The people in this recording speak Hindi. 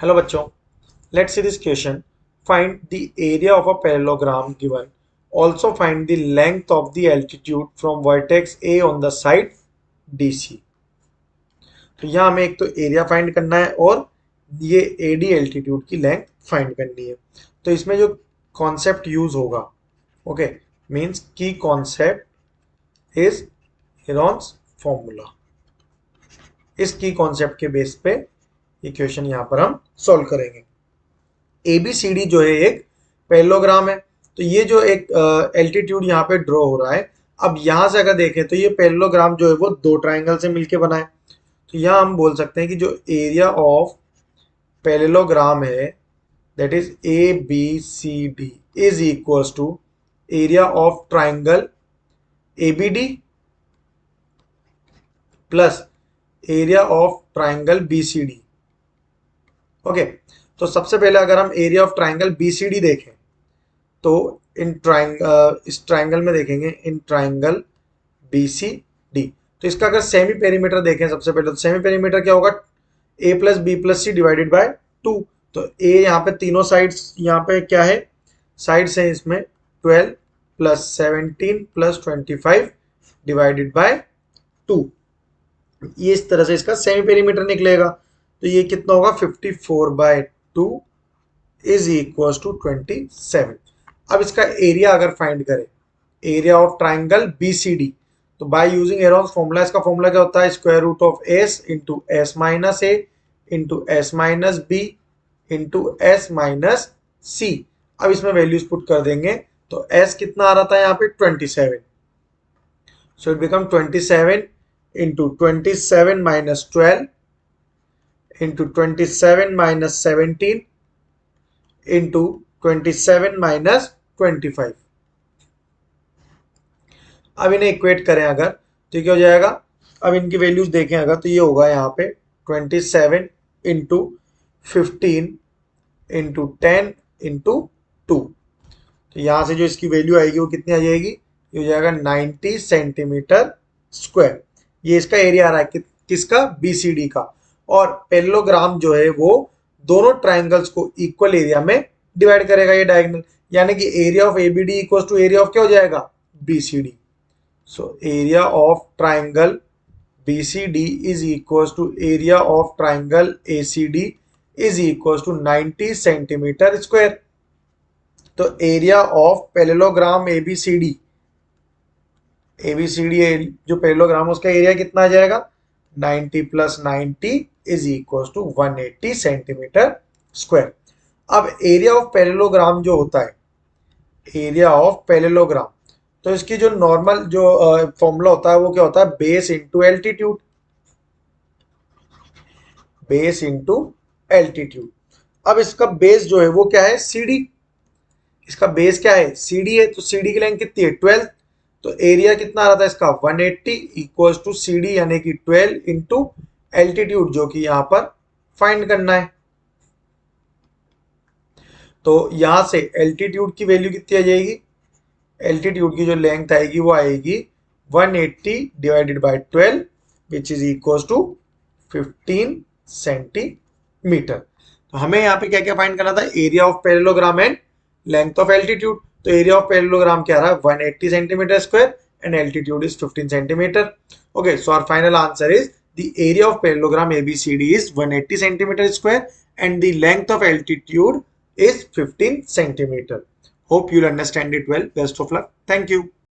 Hello बच्चों, let's see this question. Find the area of a parallelogram given. Also find the length of the altitude from vertex A on the side DC. तो यहाँ हमें एक तो एरिया फाइंड करना है और ये AD एल्टीट्यूड की लेंथ फाइंड करनी है। तो इसमें जो कॉन्सेप्ट यूज होगा, ओके, मीन्स की कॉन्सेप्ट इज हेरॉन्स फॉर्मूला। इस की कॉन्सेप्ट के बेस पे इक्वेशन यहाँ पर हम सॉल्व करेंगे। ABCD जो है एक पैरेललोग्राम है, तो ये जो एक एल्टीट्यूड यहाँ पे ड्रॉ हो रहा है। अब यहाँ से अगर देखें तो ये पैरेललोग्राम जो है वो दो ट्राइंगल से मिलके बना है। तो यहाँ हम बोल सकते हैं कि जो एरिया ऑफ पैरेललोग्राम है that is ABCD is equals to area of triangle ABD plus area of triangle BCD। Okay, तो सबसे पहले अगर हम एरिया ऑफ ट्राइंगल BCD देखें तो इस ट्राइंगल में देखेंगे इन ट्राइंगल BCD। तो इसका अगर सेमी पेरीमीटर देखें सबसे पहले, तो सेमी पेरीमीटर क्या होगा, A plus B plus C divided by 2। तो A यहाँ पे तीनों साइड्स, यहाँ पे क्या है, साइड्स हैं इसमें 12 प्लस 17 प्लस 25 डिवाइडेड बाय 2। ये इस तरह से इसका सेमी पेरीमीटर निकलेगा। तो ये कितना होगा, 54/2 इज इक्वल टू 27। अब इसका एरिया अगर फाइंड करें, एरिया ऑफ ट्राइंगल BCD, तो बाय यूजिंग हेरॉन्स फॉर्मूला, इसका फॉर्मूला क्या होता है, square root of S into S minus A into S minus B into S minus C। अब इसमें वैल्यूज पुट कर देंगे तो S कितना आ रहा था यहाँ पे 27। So it become 27 into 27 minus 12 into 27 minus 17 into 27 minus 25। अब इन्हें इक्वेट करें अगर तो क्या हो जाएगा, अब इनकी वैल्यूज देखें अगर तो ये होगा यहाँ पे 27 इंटू 15 इंटू 10 इंटू 2। तो यहाँ से जो इसकी वैल्यू आएगी वो कितनी आ जाएगी, ये हो जाएगा 90 सेंटीमीटर स्क्वायर। ये इसका एरिया आ रहा है किसका, BCD का। और पैरेललोग्राम जो है वो दोनों ट्राइंगल्स को इक्वल एरिया में डिवाइड करेगा ये डायगोनल, यानी कि area of ABD equals to area of क्या हो जाएगा, BCD। So area of triangle BCD is equals to area of triangle ACD is equals to 90 centimetre square. तो एरिया ऑफ पैरेललोग्राम ABCD जो पैरेललोग्राम उसका एरिया कितना आ जाएगा, 90 plus 90 is equals to 180 centimetre square. अब एरिया ऑफ पैरेललोग्राम जो होता है, एरिया ऑफ पैरेललोग्राम, तो इसकी जो नॉर्मल जो फॉर्मूला होता है वो क्या होता है, base into altitude, base into altitude. अब इसका बेस जो है वो क्या है, CD। इसका बेस क्या है, CD है, तो CD की लेंथ कितनी है, 12। तो एरिया कितना आ रहा था इसका, 180 इक्वल्स टू CD यानी कि 12 इंटू एल्टीट्यूड जो कि यहां पर फाइंड करना है। तो यहां से एल्टीट्यूड की वैल्यू कितनी आ जाएगी, एल्टीट्यूड की जो लेंथ आएगी वो आएगी 180 divided by 12 which is equals to 15 centimetre. तो हमें यहाँ पे क्या क्या फाइंड करना था, area of parallelogram and length of altitude. तो एरिया ऑफ पैरेललोग्राम क्या रहा है, 180 centimetre square and altitude is 15 centimetre. Okay, so our final answer is the area of parallelogram ABCD is 180 centimeter square and the length of altitude is 15 centimeter. Hope you'll understand it well. Best of luck. Thank you.